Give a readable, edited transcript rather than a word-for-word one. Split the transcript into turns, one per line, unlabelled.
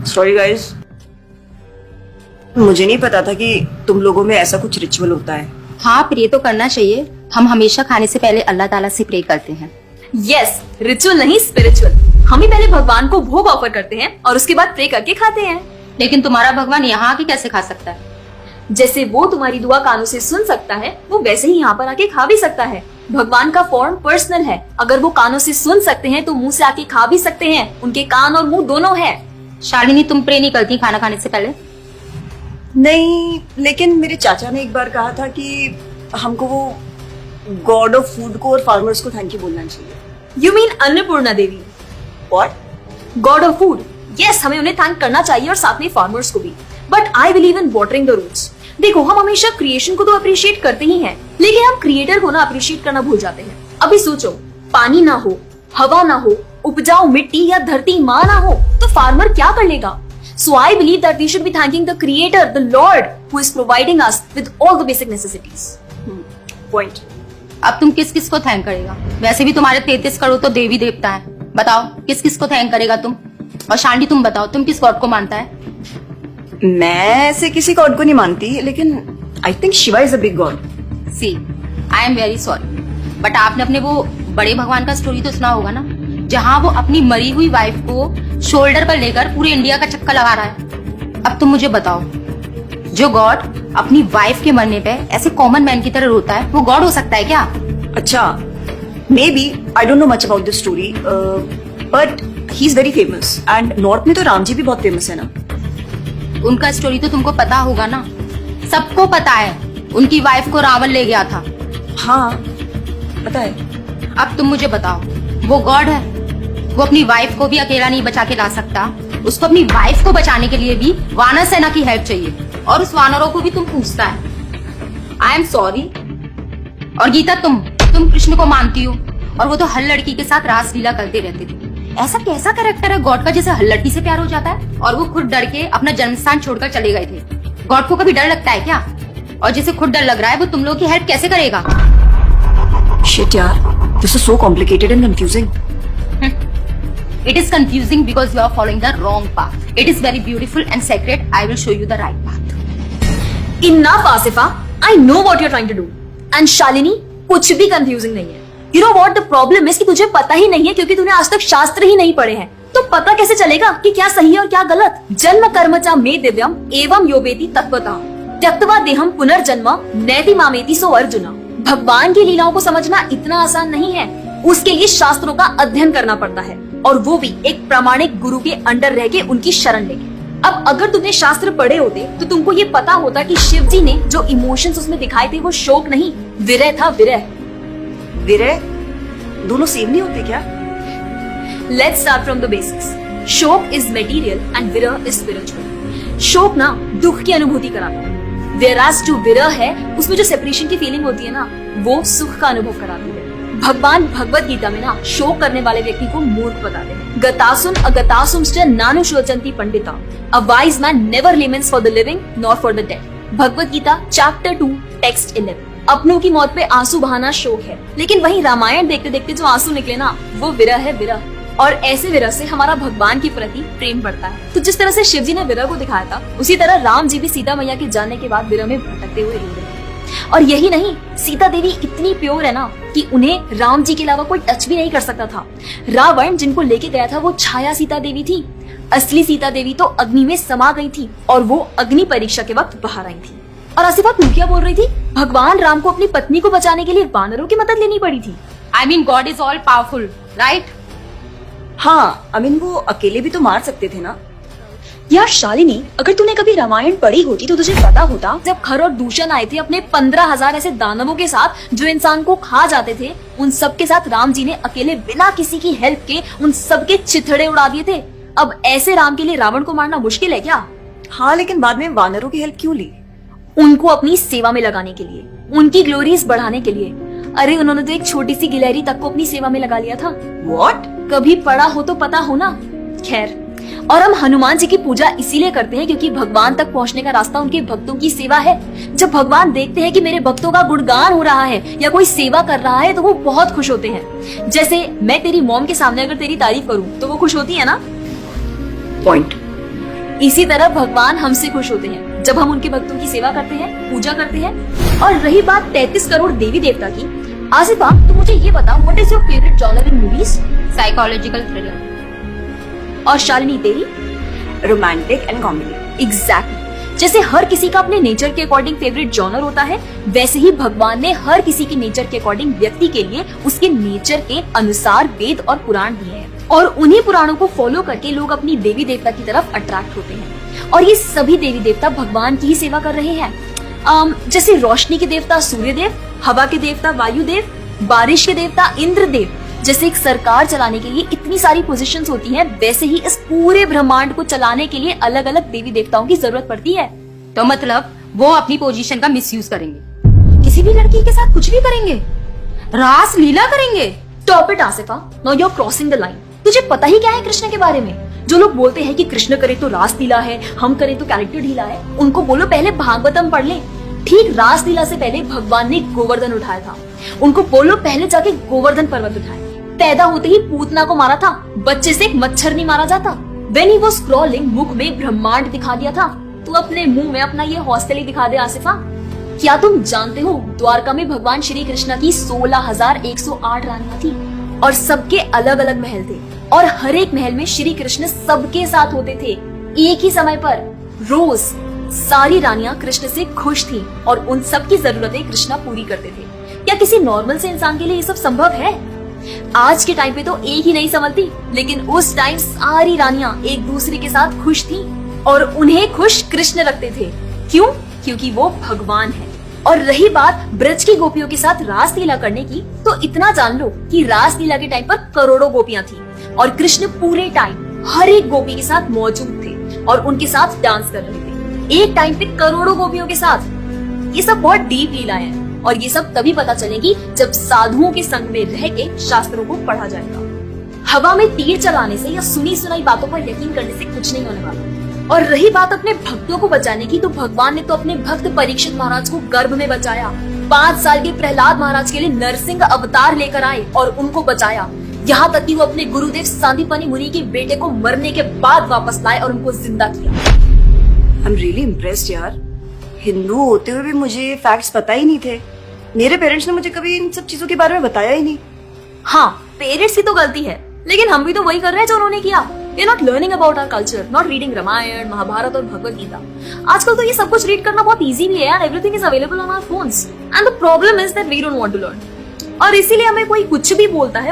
Sorry guys, मुझे नहीं पता था कि तुम लोगों में ऐसा कुछ रिचुअल होता है।
हाँ, प्रे तो करना चाहिए। हम हमेशा खाने से पहले अल्लाह ताला से प्रे करते हैं।
यस, रिचुअल नहीं स्पिरिचुअल। हम ही पहले भगवान को भोग ऑफर करते हैं और उसके बाद प्रे करके खाते हैं।
लेकिन तुम्हारा भगवान यहाँ आके कैसे खा सकता है?
जैसे वो तुम्हारी दुआ कानों से सुन सकता है, वो वैसे ही यहाँ पर आके खा भी सकता है। भगवान का फॉर्म पर्सनल है। अगर वो कानों से सुन सकते हैं तो मुंह से आके खा भी सकते हैं। उनके कान और मुंह दोनों है।
शालिनी, तुम प्रे नहीं करती खाना खाने से पहले?
नहीं, लेकिन मेरे चाचा ने एक बार कहा था कि हमको वो गॉड ऑफ फूड को और फार्मर्स को थैंक यू बोलना चाहिए।
You mean Annapurna Devi?
What?
God of food. Yes, हमें उन्हें थैंक करना चाहिए और साथ में फार्मर्स को भी। But I believe in watering the roots. देखो, हम हमेशा क्रिएशन को तो अप्रिशिएट करते ही हैं, लेकिन हम क्रिएटर को ना अप्रिशिएट करना भूल जाते हैं। अभी सोचो, पानी ना हो, हवा ना हो, उपजाऊ मिट्टी या धरती माँ ना हो, तो फार्मर क्या कर लेगा? So I believe that we should be thanking the Creator, the Lord, who is providing us with all the basic necessities.
Point.
अब तुम किस किस को थैंक करेगा? वैसे भी तुम्हारे 33 करोड़ तो देवी देवता है। बताओ, किस किस को थैंक करेगा तुम? और शांति, तुम बताओ, तुम किस गॉड को मानता है?
मैं ऐसे किसी गॉड को नहीं मानती, लेकिन I think Shiva is a big god.
See, I am very sorry, but आपने अपने वो बड़े भगवान का स्टोरी तो सुना होगा ना, जहाँ वो अपनी मरी हुई वाइफ को शोल्डर पर लेकर पूरे इंडिया का चक्कर लगा रहा है। अब तुम मुझे बताओ, जो गॉड अपनी वाइफ के मरने पे ऐसे कॉमन मैन की तरह रोता है, वो गॉड हो सकता है क्या?
अच्छा, may be, I don't know much about this story, but he is very famous and north में तो राम जी भी बहुत फेमस है ना।
उनका स्टोरी तो तुमको पता होगा ना, सबको पता है। उनकी वाइफ को रावण ले गया था।
हाँ, पता है।
अब तुम मुझे बताओ, वो गॉड है? वो अपनी वाइफ को भी अकेला नहीं बचा के ला सकता। उसको अपनी वाइफ को बचाने के लिए भी वानर सेना की हेल्प चाहिए, और उस वानरों को भी तुम पूछता है। I am sorry. और गीता, तुम कृष्ण को मानती हो, और वो तो हर लड़की के साथ रासलीला करते रहते थे। ऐसा कैसा कैरेक्टर है गॉड का जिसे हर लड़की से प्यार हो जाता है? और वो खुद डर के अपना जन्मस्थान छोड़कर चले गए थे। गॉड को कभी डर लगता है क्या? और जिसे खुद डर लग रहा है, वो तुम लोग की हेल्प कैसे करेगा?
शिट यार, this is so complicated and confusing.
It is confusing because you are following the wrong path. It is very beautiful and sacred. I will show you the right path.
Enough, Asifa. I know what you're trying to do. And Shalini, कुछ भी confusing नहीं है। You know what the problem is कि तुझे पता ही नहीं है, क्योंकि तूने आज तक शास्त्र ही नहीं पढ़े हैं। तो पता कैसे चलेगा कि क्या सही है और क्या गलत? जन्म कर्म च मे दिव्यम एवं योवेति तत्वतः त्यक्त्वा देहम पुनर्जन्म नैति मामेति सो अर्जुना। भगवान की लीलाओं को समझना इतना आसान नहीं है। उसके लिए शास्त्रों का अध्ययन करना पड़ता है, और वो भी एक प्रामाणिक गुरु के अंडर रह के उनकी शरण लेके। अब अगर तुमने शास्त्र पढ़े होते तो तुमको ये पता होता कि शिव जी ने जो इमोशंस उसमें दिखाए थे वो शोक नहीं, विरह था। विरह
विरह दोनों सेम नहीं होते क्या?
Let's start from the basics. शोक इज मटेरियल एंड विरह इज स्पिरिचुअल। शोक ना दुख की अनुभूति कराता है, whereas जो विरह है उसमें जो सेपरेशन की फीलिंग होती है ना, वो सुख का अनुभव कराती है। भगवान भगवत गीता में ना शोक करने वाले व्यक्ति को मूर्ख बताते हैं। गतासुन अगतासुंश्च नानु शोचंति पंडिता, a wise man never laments for the living nor for the dead. Bhagavad Gita chapter 2 text 11। अपनों की मौत पे आंसू बहाना शोक है, लेकिन वही रामायण देखते देखते जो आंसू निकले ना, वो विरह है। विरह, और ऐसे विरह से हमारा भगवान के प्रति प्रेम बढ़ता है। तो जिस तरह से शिव जी ने विरह को दिखाया था, उसी तरह राम जी भी सीता मैया के जाने के बाद विरह में भटकते हुए रो रहे हैं। और यही नहीं, सीता देवी इतनी प्योर है ना कि उन्हें राम जी के अलावा कोई टच भी नहीं कर सकता था। रावण जिनको लेके गया था वो छाया सीता देवी थी। असली सीता देवी तो अग्नि में समा गई थी, और वो अग्नि परीक्षा के वक्त बाहर आई थी। और आसिफा, तू क्या बोल रही थी? भगवान राम को अपनी पत्नी को बचाने के लिए वानरों की मदद लेनी पड़ी थी।
I mean, God is all powerful, right?
हाँ, I mean, वो अकेले भी तो मार सकते थे ना।
यार शालिनी, अगर तूने कभी रामायण पढ़ी होती तो तुझे पता होता, जब खर और दूषण आए थे अपने 15,000 ऐसे दानवों के साथ जो इंसान को खा जाते थे, उन सब के साथ राम जी ने अकेले बिना किसी की हेल्प के उन सब के चिथड़े उड़ा दिए थे। अब ऐसे राम के लिए रावण को मारना मुश्किल है क्या?
हाँ, लेकिन बाद में वानरों की हेल्प क्यों ली?
उनको अपनी सेवा में लगाने के लिए, उनकी ग्लोरीज बढ़ाने के लिए। अरे उन्होंने तो एक छोटी सी गिलहरी तक को अपनी सेवा में लगा लिया था।
What?
कभी पढ़ा हो तो पता हो ना। खैर, और हम हनुमान जी की पूजा इसीलिए करते हैं क्योंकि भगवान तक पहुंचने का रास्ता उनके भक्तों की सेवा है। जब भगवान देखते हैं कि मेरे भक्तों का गुणगान हो रहा है या कोई सेवा कर रहा है तो वो बहुत खुश होते हैं। जैसे मैं तेरी मॉम के सामने अगर तेरी तारीफ करूं तो वो खुश होती है ना।
पॉइंट।
इसी तरह भगवान हमसे खुश होते हैं जब हम उनके भक्तों की सेवा करते हैं, पूजा करते हैं। और रही बात 33 करोड़ देवी देवता की, आसिफा तो मुझे ये बता, what is your favourite genre in movies?
Psychological thriller.
और शालिनी तेरी?
Romantic and comedy.
एग्जैक्टली। जैसे हर किसी का अपने नेचर के अकॉर्डिंग फेवरेट जॉनर होता है, वैसे ही भगवान ने हर किसी के नेचर के अकॉर्डिंग व्यक्ति के लिए उसके नेचर के अनुसार वेद और पुराण दिए हैं। और उन्हीं पुराणों को फॉलो करके लोग अपनी देवी देवता की तरफ अट्रैक्ट होते हैं। और ये सभी देवी देवता भगवान की ही सेवा कर रहे हैं। जैसे रोशनी के देवता सूर्यदेव, हवा के देवता वायुदेव, बारिश के देवता इंद्रदेव। जैसे एक सरकार चलाने के लिए इतनी सारी पोजीशंस होती हैं, वैसे ही इस पूरे ब्रह्मांड को चलाने के लिए अलग अलग देवी देवताओं की जरूरत पड़ती है।
तो मतलब वो अपनी पोजीशन का मिसयूज करेंगे, किसी भी लड़की के साथ कुछ भी करेंगे, रास लीला करेंगे।
Stop it Asifa, now you are crossing the line. तुझे पता ही क्या है कृष्ण के बारे में? जो लोग बोलते हैं कि कृष्ण करे तो रास लीला है, हम करें तो कैरेक्टर ढीला है, उनको बोलो पहले भागवतम पढ़ ले। ठीक रास लीला से पहले भगवान ने गोवर्धन उठाया था। उनको बोलो पहले जाके गोवर्धन पर्वत उठाए। पैदा होते ही पूतना को मारा था, बच्चे से एक मच्छर नहीं मारा जाता। When he was crawling, मुख में ब्रह्मांड दिखा दिया था। तू अपने मुंह में अपना ये हॉस्टल ही दिखा दे आसिफा। क्या तुम जानते हो द्वारका में भगवान श्री कृष्ण की 16,108 रानियां थी और सबके अलग अलग महल थे और हर एक महल में श्री कृष्ण सबके साथ होते थे एक ही समय पर। रोज सारी रानियां कृष्ण से खुश थी और उन सब की जरूरतें कृष्णा पूरी करते थे। क्या किसी नॉर्मल से इंसान के लिए ये सब संभव है? आज के टाइम पे तो एक ही नहीं संभलती, लेकिन उस टाइम सारी रानियां एक दूसरे के साथ खुश थी और उन्हें खुश कृष्ण रखते थे। क्यों? क्योंकि वो भगवान है। और रही बात ब्रज की गोपियों के साथ रास लीला करने की, तो इतना जान लो कि रास लीला के टाइम पर करोड़ों गोपियां थी और कृष्ण पूरे टाइम हर एक गोपी के साथ मौजूद थे और उनके साथ डांस कर रहे थे एक टाइम पे करोड़ों गोपियों के साथ। ये सब बहुत डीप लीला है और ये सब तभी पता चलेगी जब साधुओं के संग में रह के शास्त्रों को पढ़ा जाएगा। हवा में तीर चलाने से या सुनी सुनाई बातों पर यकीन करने से कुछ नहीं होने वाला। और रही बात अपने भक्तों को बचाने की, तो भगवान ने तो अपने भक्त परीक्षित महाराज को गर्भ में बचाया। 5 साल के प्रहलाद महाराज के लिए नरसिंह अवतार लेकर आए और उनको बचाया। यहाँ तक कि वो अपने गुरुदेव सांदीपनि मुनि के बेटे को मरने के बाद वापस लाए और उनको जिंदा किया।
आई एम रियली इम्प्रेस्ड यार। हिंदू होते हुए भी मुझे फैक्ट्स पता ही नहीं थे। मेरे पेरेंट्स ने मुझे कभी इन सब चीजों के बारे में बताया ही नहीं।
हाँ, पेरेंट्स की तो गलती है, लेकिन हम भी तो वही कर रहे हैं जो उन्होंने किया। We are not learning about our culture, not reading Ramayan, Mahabharat और भगवत गीता। आजकल तो ये सब कुछ रीड करना बहुत इजी भी है यार। Everything is available on our phones, and the problem is that we don't want to learn। और इसीलिए हमें कोई कुछ भी बोलता है